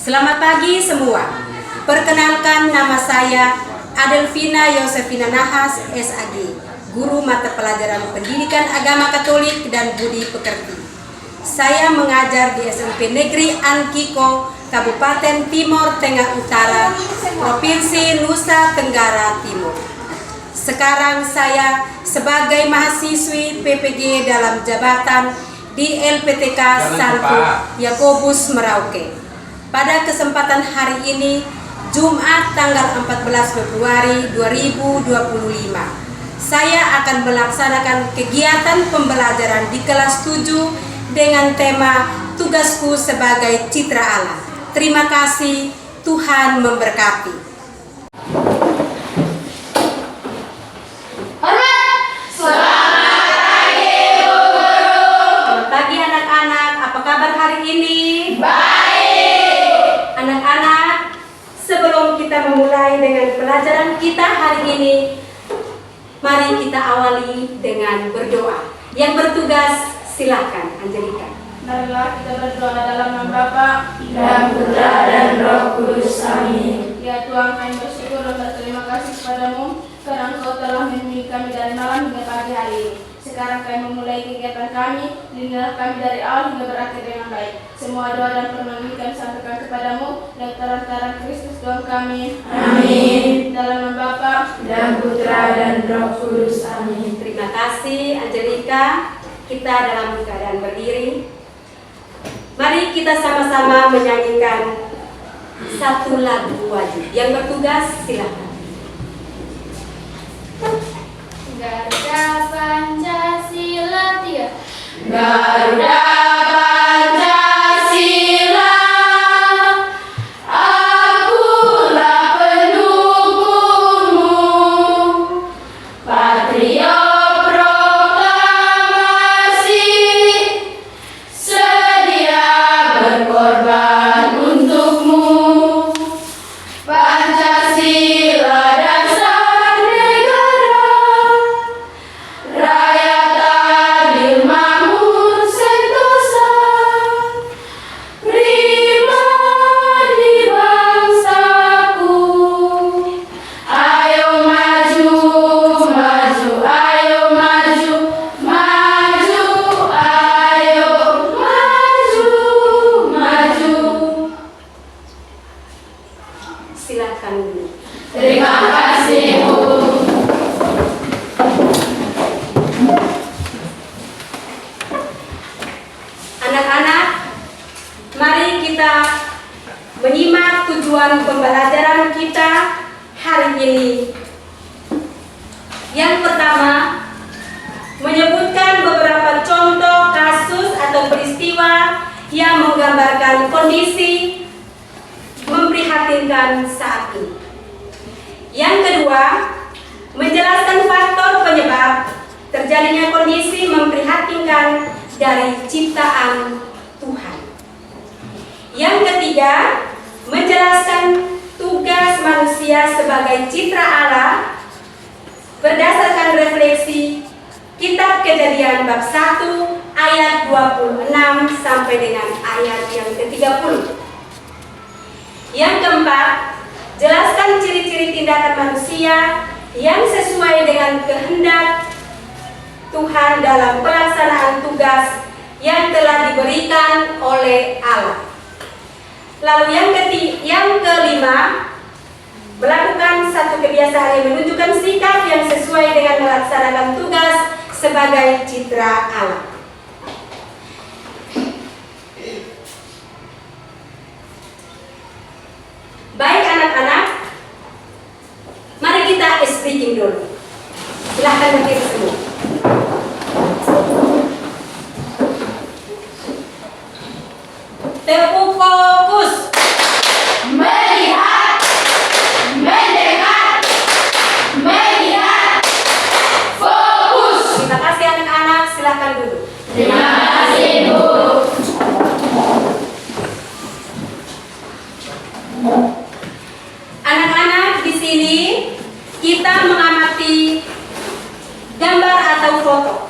Selamat pagi semua. Perkenalkan, nama saya Adelvina Yosefina Nahas, SAG, Guru Mata Pelajaran Pendidikan Agama Katolik dan Budi Pekerti. Saya mengajar di SMP Negeri Ankiko, Kabupaten Timor Tengah Utara, Provinsi Nusa Tenggara Timur. Sekarang saya sebagai mahasiswi PPG dalam jabatan di LPTK Santo Yakobus Merauke. Pada kesempatan hari ini, Jumat tanggal 14 Februari 2025, saya akan melaksanakan kegiatan pembelajaran di kelas 7 dengan tema Tugasku sebagai Citra Allah. Terima kasih, Tuhan memberkati. Selamat pagi anak-anak, apa kabar hari ini? Anak-anak, sebelum kita memulai dengan pelajaran kita hari ini, mari kita awali dengan berdoa. Yang bertugas, silakan Angelika. Marilah kita berdoa dalam nama Bapa dan Putra dan Roh Kudus. Amin. Ya Tuhan, kami bersyukur dan berterima kasih kepadamu karena Engkau telah membimbing kami dari malam hingga pagi hari ini. Sekarang kami memulai kegiatan kami, lindungilah kami dari awal hingga berakhir dengan baik. Semua doa dan permohonan kami sampaikan kepadamu dan terang Kristus Tuhan kami. Amin. Dalam nama Bapa Dan Putra dan Roh Kudus. Amin. Terima kasih Angelika. Kita dalam keadaan berdiri. Mari kita sama-sama menyanyikan satu lagu wajib. Yang bertugas, silakan. Garuda Pancasila tiada. Garuda Pancasila, akulah pendukungmu. Patriot proklamasi, sedia berkorban untukmu. Pancasila dasar negara, rakyat adil makmur sentosa, pribadi bangsaku. Ayo maju, maju, ayo maju, maju, ayo maju, maju. Silakan dulu. Terima kasih, Bu. Anak-anak, mari kita menyimak tujuan pembelajaran kita hari ini. Yang pertama, menyebutkan beberapa contoh kasus atau peristiwa yang menggambarkan kondisi memprihatinkan saat ini. Yang kedua, menjelaskan faktor penyebab terjadinya kondisi memprihatinkan dari ciptaan Tuhan. Yang ketiga, menjelaskan tugas manusia sebagai citra Allah berdasarkan refleksi Kitab Kejadian bab 1 ayat 26 sampai dengan ayat yang ke-30. Yang keempat, jelaskan ciri-ciri tindakan manusia yang sesuai dengan kehendak Tuhan dalam pelaksanaan tugas yang telah diberikan oleh Allah. Lalu yang kelima, melakukan satu kebiasaan yang menunjukkan sikap yang sesuai dengan melaksanakan tugas sebagai citra Allah. Baik anak-anak, mari kita speaking dulu. Silahkan berdiri semua. Tepuk fokus. Melihat, mendengar, melihat, fokus. Terima kasih anak-anak, silahkan duduk. Terima kasih, Bu. Anak-anak, di sini kita mengamati gambar atau foto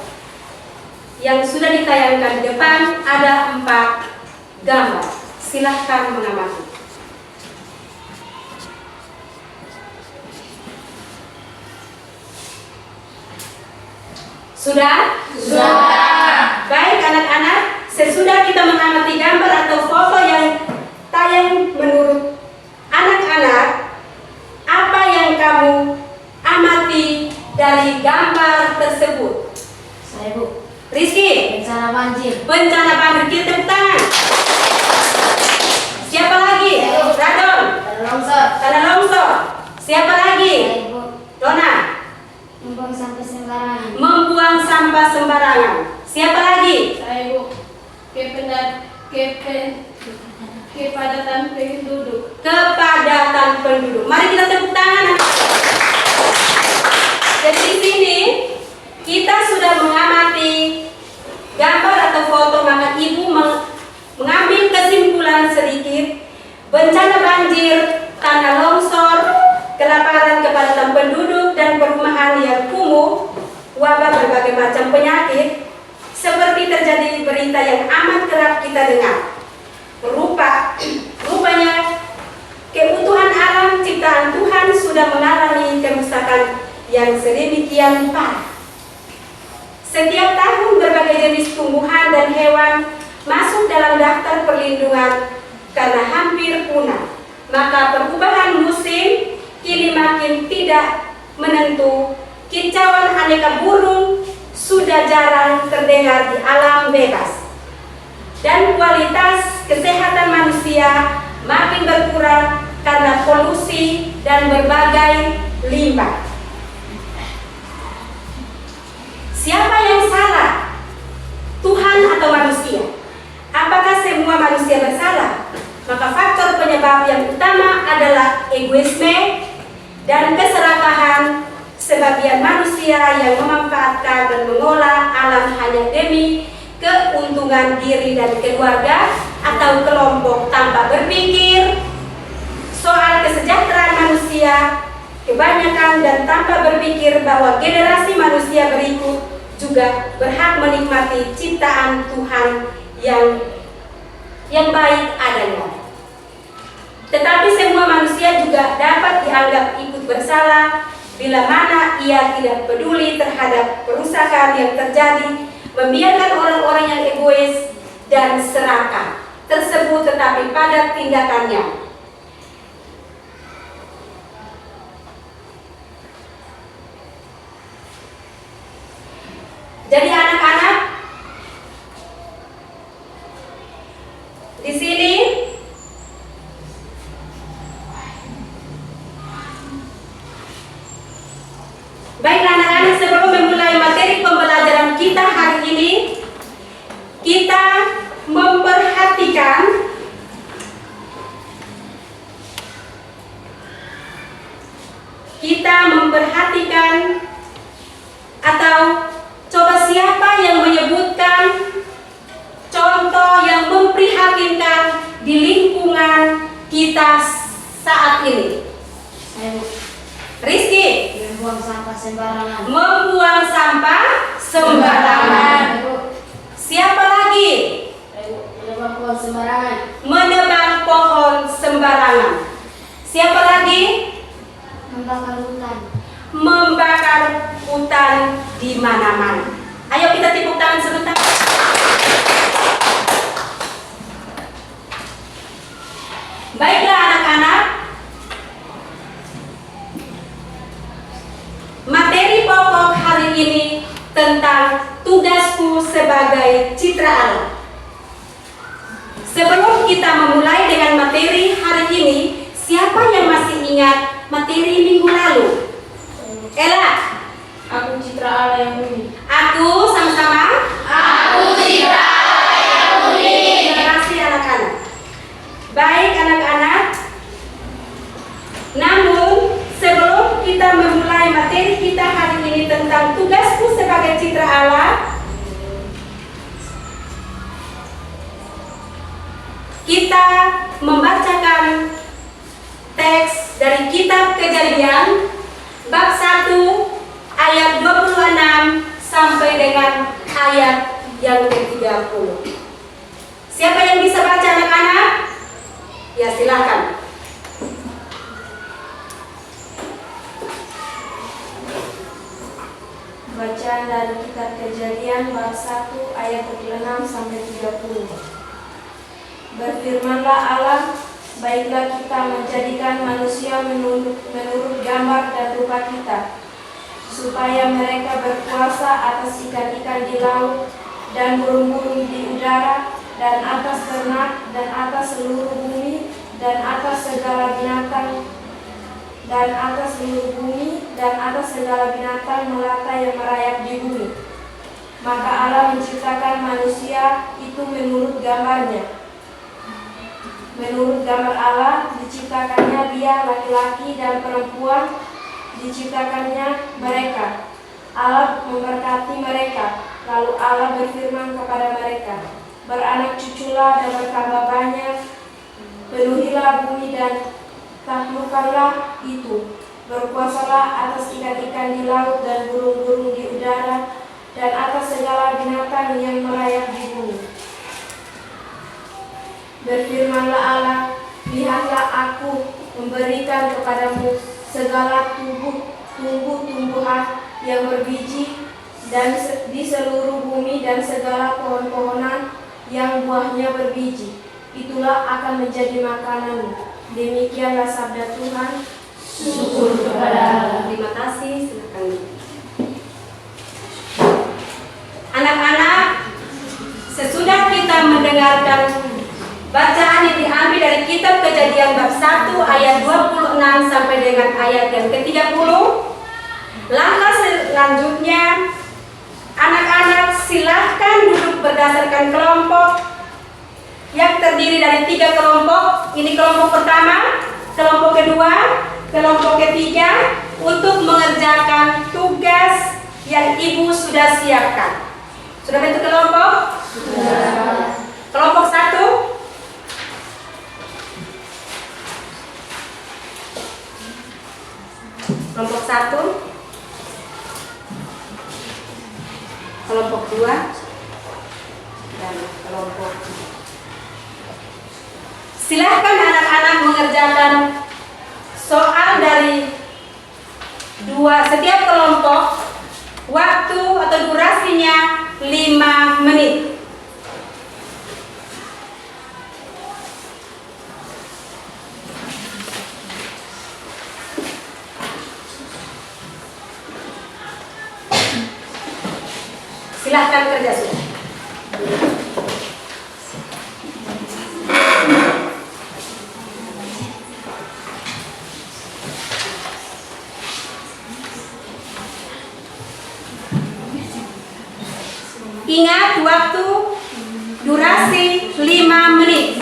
yang sudah ditayangkan di depan. Ada 4 gambar. Silahkan mengamati. Sudah? Sudah. Baik anak-anak, sesudah kita mengamati gambar atau foto yang tayang menurut anak-anak, apa yang kamu amati dari gambar tersebut? Saya Bu, Rizky, bencana banjir. bencana banjir, kita tepuk tangan. Siapa lagi? Radon, Longsor. tanah longsor. Siapa lagi? Saya Bu, Dona, membuang sampah sembarangan. membuang sampah sembarangan. Siapa lagi? Saya Bu, kepadatan penduduk. Kepadatan penduduk. Mari kita tepuk tangan. Jadi di sini kita sudah mengamati gambar atau foto, maka ibu mengambil kesimpulan sedikit. Bencana banjir, tanah longsor, kelaparan, kepadatan penduduk, dan perumahan yang kumuh, wabah berbagai macam penyakit, seperti terjadi berita yang amat kerap kita dengar. Rupanya keutuhan alam ciptaan Tuhan sudah mengalami kerusakan yang sedemikian parah. Setiap tahun berbagai jenis tumbuhan dan hewan masuk dalam daftar perlindungan karena hampir punah. Maka perubahan musim kini makin tidak menentu. Kicauan aneka burung sudah jarang terdengar di alam bebas. Dan kualitas kesehatan manusia makin berkurang karena polusi dan berbagai limbah. Siapa yang salah? Tuhan atau manusia? Apakah semua manusia bersalah? Maka faktor penyebab yang utama adalah egoisme dan keserakahan sebagian manusia yang memanfaatkan dan mengolah alam hanya demi keuntungan diri dan keluarga atau kelompok tanpa berpikir soal kesejahteraan manusia kebanyakan dan tanpa berpikir bahwa generasi manusia berikut juga berhak menikmati ciptaan Tuhan yang baik adanya. Tetapi semua manusia juga dapat dianggap ikut bersalah bila mana ia tidak peduli terhadap kerusakan yang terjadi, membiarkan orang-orang yang egois dan serakah tersebut tetapi pada tindakannya. Jadi anak-anak, di sini baiklah anak-anak, sebelum memulai materi pembelajaran kita hari ini, kita memperhatikan atau coba siapa yang menyebutkan contoh yang memprihatinkan di lingkungan kita saat ini? Saya Bu, Rizky, membuang sampah sembarangan. membuang sampah sembarangan. Saya Bu, Siapa lagi? menebang pohon sembarangan. Menebang pohon sembarangan. Siapa lagi? Membakar hutan. Membakar hutan di mana-mana. Ayo kita tepuk tangan sebentar. Baiklah anak-anak, materi pokok hari ini tentang tugasku sebagai citra alam. Sebelum kita memulai dengan materi hari ini, siapa yang masih ingat materi minggu lalu? Ella, Aku citra Allah yang murni. aku sama-sama. Aku citra Allah yang murni. Terima kasih anak-anak. Baik anak-anak, namun sebelum kita memulai materi kita hari ini tentang tugasku sebagai citra Allah, kita membacakan teks dari kitab Kejadian bab 1 ayat 26 sampai dengan ayat yang ke-30. Siapa yang bisa baca anak-anak? Ya silakan. Bacaan dari kitab Kejadian bab 1 ayat 6 sampai 30. Berfirmanlah Allah, baiklah kita menjadikan manusia menurut gambar dan rupa kita, supaya mereka berkuasa atas ikan-ikan di laut dan burung-burung di udara dan atas ternak dan atas seluruh bumi dan atas segala binatang melata yang merayap di bumi. Maka Allah menciptakan manusia itu menurut gambarnya. Menurut gambar Allah diciptakannya dia, laki-laki dan perempuan diciptakannya mereka. Allah memberkati mereka. Lalu Allah berfirman kepada mereka, beranak cuculah dan bertambah banyak, penuhilah bumi dan taklukkanlah itu. Berkuasalah atas ikan-ikan di laut dan burung-burung di udara dan atas segala binatang yang merayap di bumi. Berfirmanlah Allah, lihatlah aku memberikan kepadamu segala tumbuh-tumbuhan yang berbiji dan di seluruh bumi dan segala pohon-pohonan yang buahnya berbiji. Itulah akan menjadi makananmu. Demikianlah sabda Tuhan. Syukur kepada Allah. Terima kasih, silakan. Anak-anak, sesudah kita mendengarkan bacaan yang diambil dari kitab Kejadian bab 1 ayat 26 sampai dengan ayat yang ke-30, langkah selanjutnya anak-anak silahkan duduk berdasarkan kelompok yang terdiri dari 3 kelompok. Ini kelompok pertama, kelompok kedua, kelompok ketiga, untuk mengerjakan tugas yang Ibu sudah siapkan. Sudah bentuk kelompok? Sudah. Kelompok 1. Kelompok 1. Kelompok 2 dan kelompok. Silahkan anak-anak mengerjakan soal dari setiap kelompok. Waktu atau durasinya 5 menit. Silahkan kerja sudah. Ingat waktu durasi 5 menit.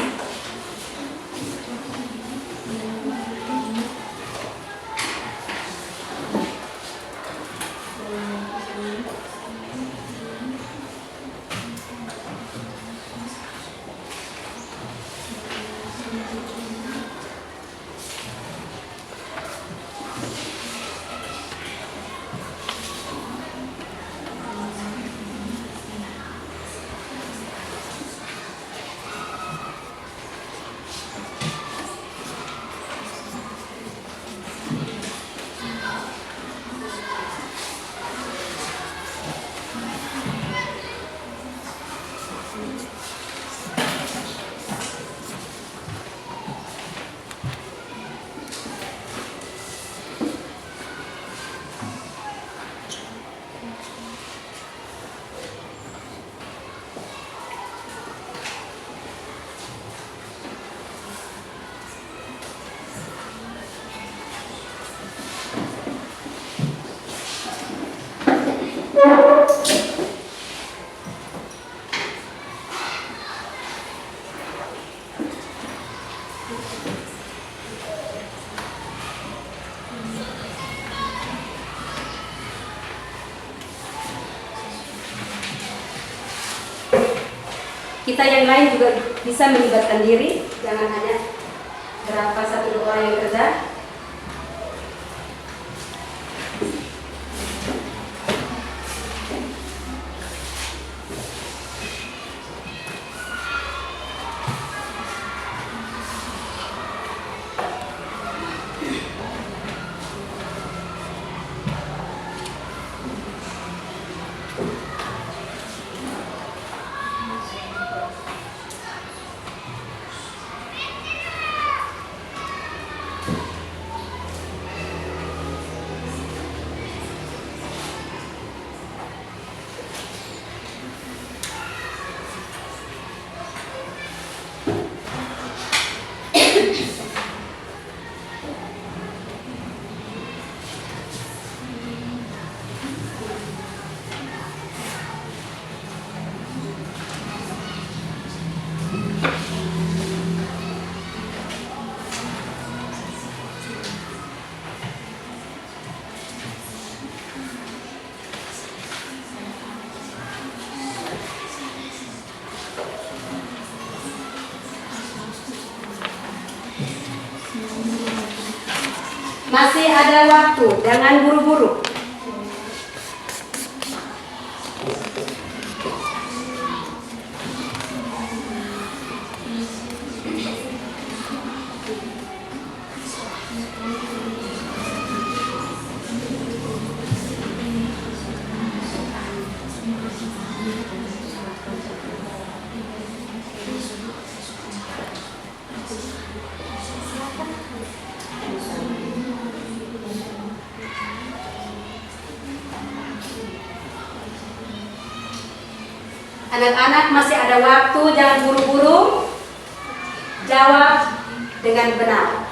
Kita yang lain juga bisa melibatkan diri, jangan hanya berapa 1-2 orang yang kerja. Masih ada waktu, jangan buru-buru. Anak-anak masih ada waktu, jangan buru-buru. Jawab dengan benar.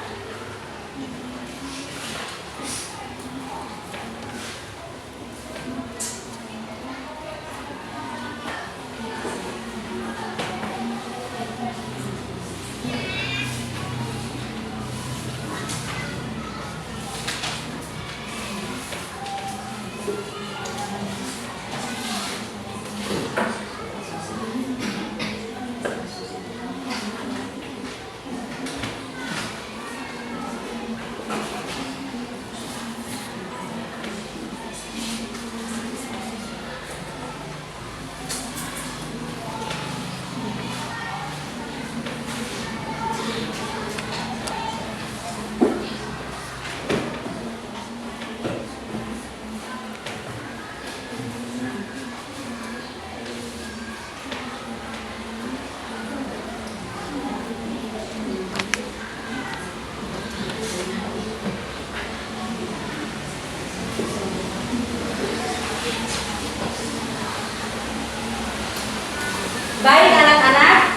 Baik anak-anak,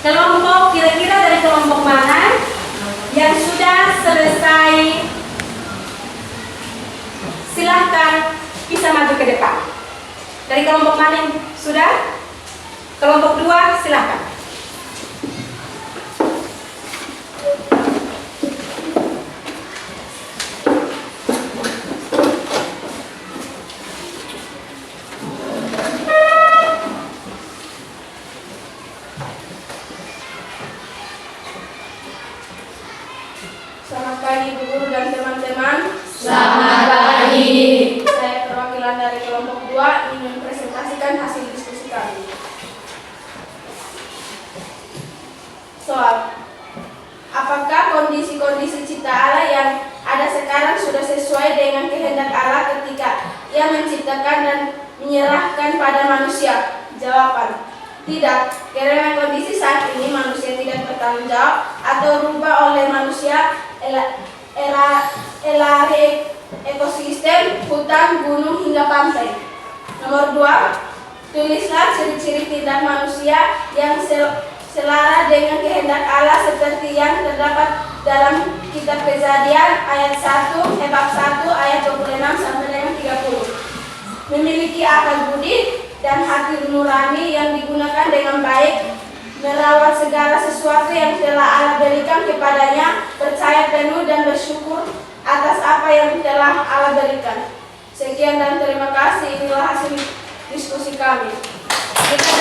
kelompok kira-kira dari kelompok mana yang sudah selesai? Silahkan bisa maju ke depan. Dari kelompok mana yang sudah? Kelompok 2 silahkan. Selamat pagi Bu Guru dan teman-teman. Selamat pagi. Saya perwakilan dari kelompok 2 ingin mempresentasikan hasil diskusi kami. Soal: apakah kondisi-kondisi cipta Allah yang ada sekarang sudah sesuai dengan kehendak Allah ketika Ia menciptakan dan menyerahkan pada manusia? Jawaban: tidak, karena kondisi saat ini manusia tidak bertanggung jawab atau rubah oleh manusia ekosistem, hutan, gunung, hingga pantai. Nomor 2, tulislah ciri-ciri tindak manusia yang selara dengan kehendak Allah seperti yang terdapat dalam Kitab Kejadian bab 1 ayat 26 sampai dengan 30. Memiliki akal budi dan hati nurani yang digunakan dengan baik, merawat segala sesuatu yang telah Allah berikan kepadanya, percaya penuh dan bersyukur atas apa yang telah Allah berikan. Sekian dan terima kasih. Inilah hasil diskusi kami. Kita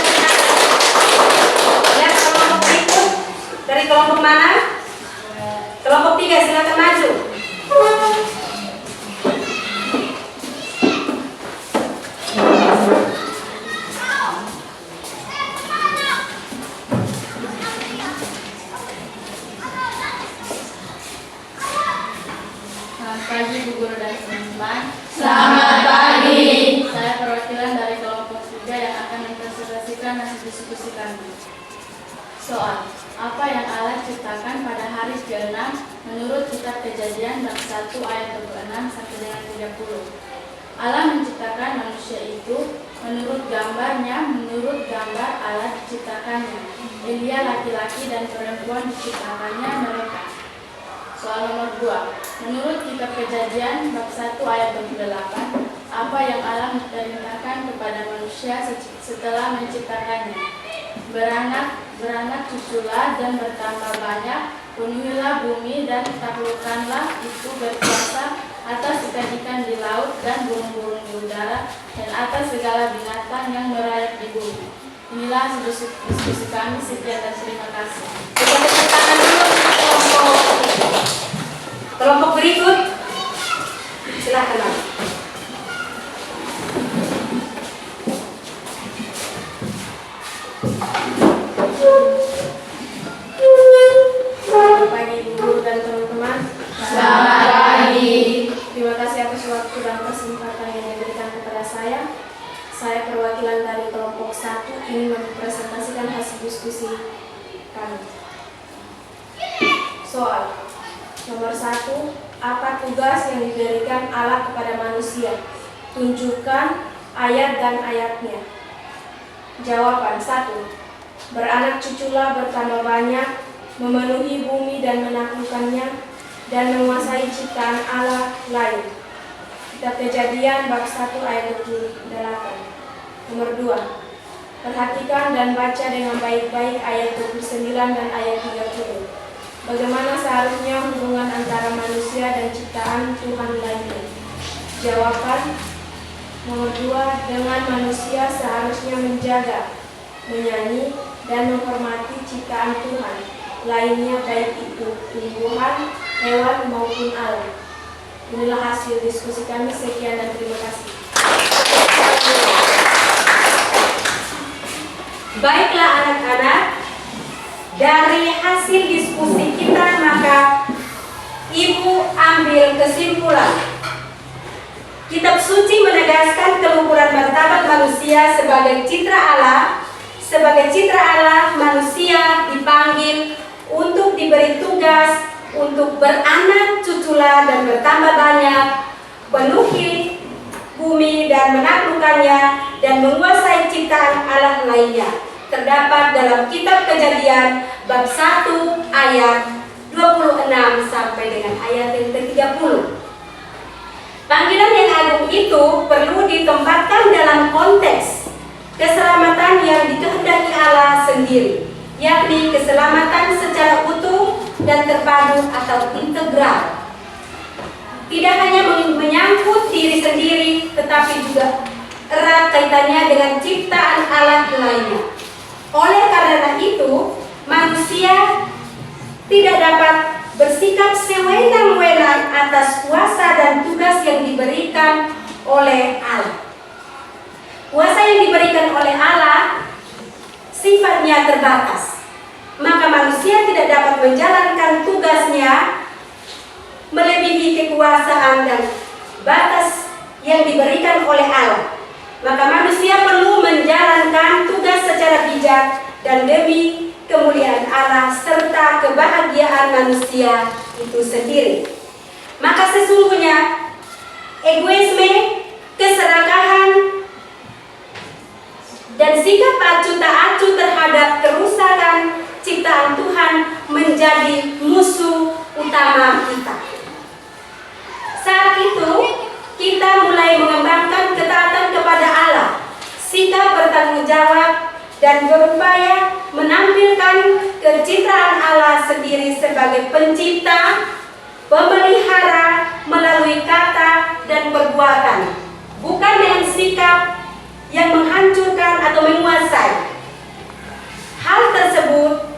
lihat kelompok berikut. Dari kelompok mana? Kelompok 3 silakan maju. Selamat pagi Bu Guru dan teman-teman. Selamat pagi. Saya perwakilan dari kelompok 3 yang akan mempresentasikan hasil diskusi kami. Soal: apa yang Allah ciptakan pada hari ke-6 menurut Kitab Kejadian bab 1 ayat 26 sampai dengan 30. Allah menciptakan manusia itu menurut gambarnya, menurut gambar Allah diciptakannya. Elia laki-laki dan perempuan diciptakannya mereka. Soal nomor 2, menurut Kitab Kejadian bab 1 ayat 28, apa yang Allah memerintahkan kepada manusia setelah menciptakannya? Beranak cuculah dan bertambah banyak, penuhilah bumi dan taklukkanlah itu, berkuasa atas ikan-ikan di laut dan burung-burung di udara dan atas segala binatang yang merayap di bumi. Inilah diskusi kami. Sekian dan terima kasih. Soal nomor 1. Apa tugas yang diberikan Allah kepada manusia? Tunjukkan ayat dan ayatnya. Jawaban 1. Beranak cuculah bertambah banyak, memenuhi bumi dan menaklukkannya, dan menguasai ciptaan Allah lain. Kitab Kejadian bab 1 ayat 28. Nomor 2. Perhatikan dan baca dengan baik-baik ayat 29 dan ayat 30. Bagaimana seharusnya hubungan antara manusia dan ciptaan Tuhan lainnya? Jawaban nomor 2. Dengan manusia seharusnya menjaga, menyanyi, dan menghormati ciptaan Tuhan lainnya, baik itu tumbuhan, hewan, maupun alam. Inilah hasil diskusi kami. Sekian dan terima kasih. Baiklah anak-anak, dari hasil diskusi kita maka Ibu ambil kesimpulan. Kitab suci menegaskan keluhuran martabat manusia sebagai citra Allah. Sebagai citra Allah, manusia dipanggil untuk diberi tugas untuk beranak cuculah dan bertambah banyak, penuhi bumi dan menaklukkannya, dan menguasai ciptaan Allah lainnya. Terdapat dalam kitab Kejadian bab 1 ayat 26 sampai dengan ayat yang ke-30. Panggilan yang agung itu perlu ditempatkan dalam konteks keselamatan yang dikehendaki Allah sendiri, yakni keselamatan secara utuh dan terpadu atau integral. Tidak hanya menyangkut diri sendiri, tetapi juga erat kaitannya dengan ciptaan Allah lainnya. Oleh karena itu, manusia tidak dapat bersikap sewenang-wenang atas kuasa dan tugas yang diberikan oleh Allah. Kuasa yang diberikan oleh Allah sifatnya terbatas, maka manusia tidak dapat menjalankan tugasnya melebihi kekuasaan dan batas yang diberikan oleh Allah. Maka manusia perlu menjalankan tugas secara bijak dan demi kemuliaan Allah serta kebahagiaan manusia itu sendiri. Maka sesungguhnya egoisme, keserakahan, dan sikap acuh tak acuh terhadap kerusakan ciptaan Tuhan menjadi musuh utama kita. Saat itu kita mulai mengembangkan ketaatan kepada Allah, sikap bertanggung jawab, dan berupaya menampilkan kecintaan Allah sendiri sebagai pencipta, pemelihara melalui kata dan perbuatan, bukan dengan sikap yang menghancurkan atau menguasai. Hal tersebut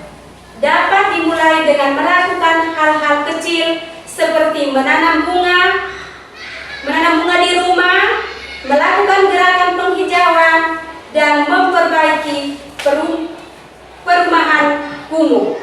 dapat dimulai dengan melakukan hal-hal kecil seperti menanam bunga di rumah, melakukan gerakan penghijauan, dan memperbaiki perumahan kumuh.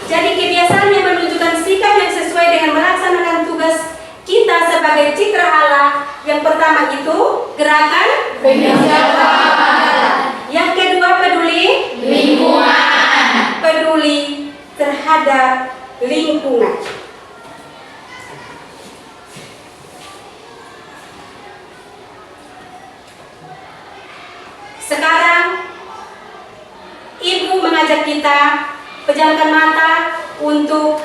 Jadi kebiasaan yang menunjukkan sikap yang sesuai dengan melaksanakan tugas kita sebagai citra Allah. Yang pertama itu gerakan penghijauan. Yang kedua peduli lingkungan. Peduli terhadap lingkungan. Sekarang Ibu mengajak kita pejamkan mata untuk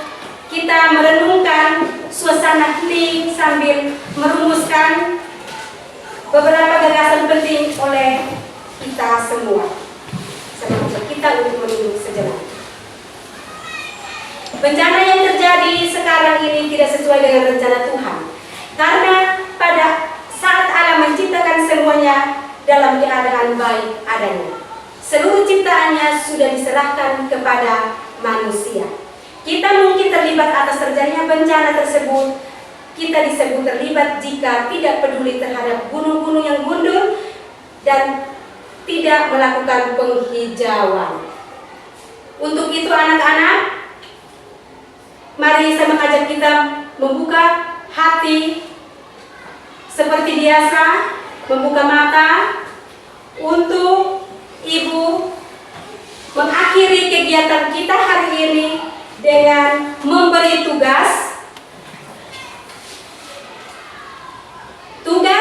kita merenungkan suasana hening sambil merumuskan beberapa gagasan penting oleh kita semua. Saya mengajak kita untuk menunggu sejenak. Bencana yang terjadi sekarang ini tidak sesuai dengan rencana Tuhan, karena pada saat Allah menciptakan semuanya dalam keadaan baik adanya. Seluruh ciptaannya sudah diserahkan kepada manusia. Kita mungkin terlibat atas terjadinya bencana tersebut. Kita disebut terlibat jika tidak peduli terhadap gunung-gunung yang gundul dan tidak melakukan penghijauan. Untuk itu anak-anak, mari saya mengajak kita membuka hati seperti biasa, membuka mata untuk Ibu mengakhiri kegiatan kita hari ini dengan memberi tugas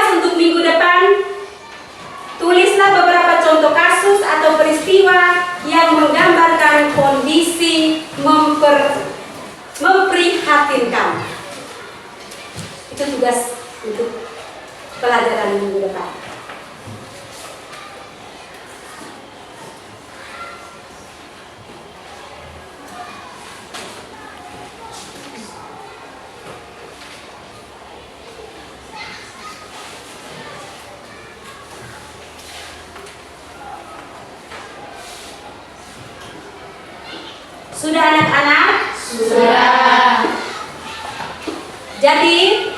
untuk minggu depan. Tulislah beberapa contoh kasus atau peristiwa yang menggambarkan kondisi memprihatinkan. Itu tugas untuk pelajaran minggu depan. Sudah anak-anak? Sudah. Jadi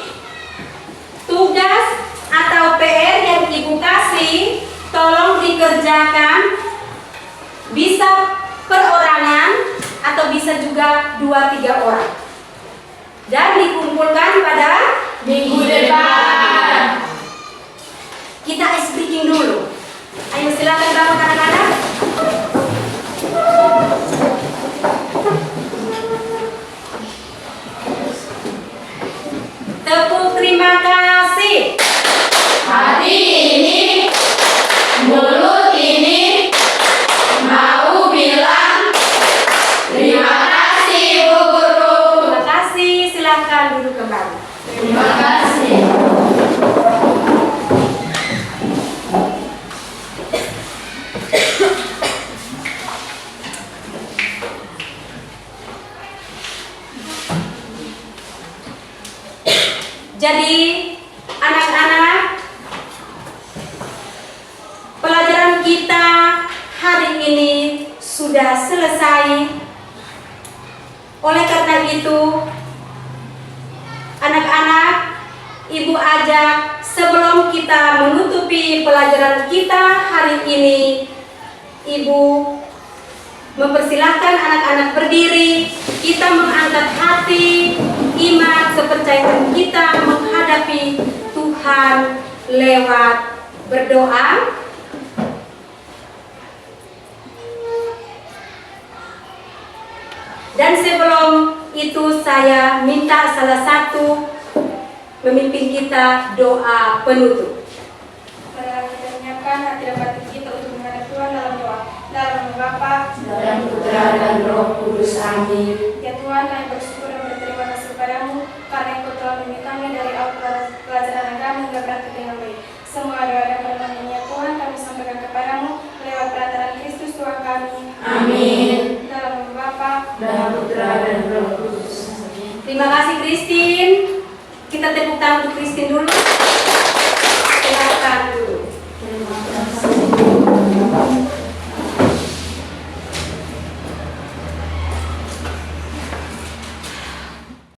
tugas atau PR yang Ibu kasih tolong dikerjakan, bisa perorangan atau bisa juga 2-3 orang, dan dikumpulkan pada Minggu depan. Kita ice breaking dulu. Ayo silakan bangun anak-anak. Tepuk terima kasih. Hati ini, mulut ini, mau bilang terima kasih Bu Guru. Terima kasih. Silakan duduk kembali. Terima kasih. Jadi anak-anak, pelajaran kita hari ini sudah selesai. Oleh karena itu, anak-anak, Ibu ajak sebelum kita menutupi pelajaran kita hari ini, Ibu mempersilahkan anak-anak berdiri. Kita mengangkat hati, iman, kepercayaan kita menghadapi Tuhan lewat berdoa. Dan sebelum itu saya minta salah satu memimpin kita doa penutup. Marilah kita menyiapkan hati dan batin kita untuk menghadap Tuhan dalam doa. Dalam nama Bapa Dan Putra dan Roh Kudus. Amin. Ya Tuhan, kami bersyukur dan berterima kasih kepadamu karena Engkau telah membimbing kami dari awal pelajaran agama hingga berakhir dengan baik. Semua doa dan permohonan ya Tuhan kami sampaikan kepadamu lewat perantaraan Kristus Tuhan kami. Amin. Dalam nama Bapa Dan Putra dan Roh Kudus. Terima kasih Christine. Kita tepuk tangan untuk Christine dulu.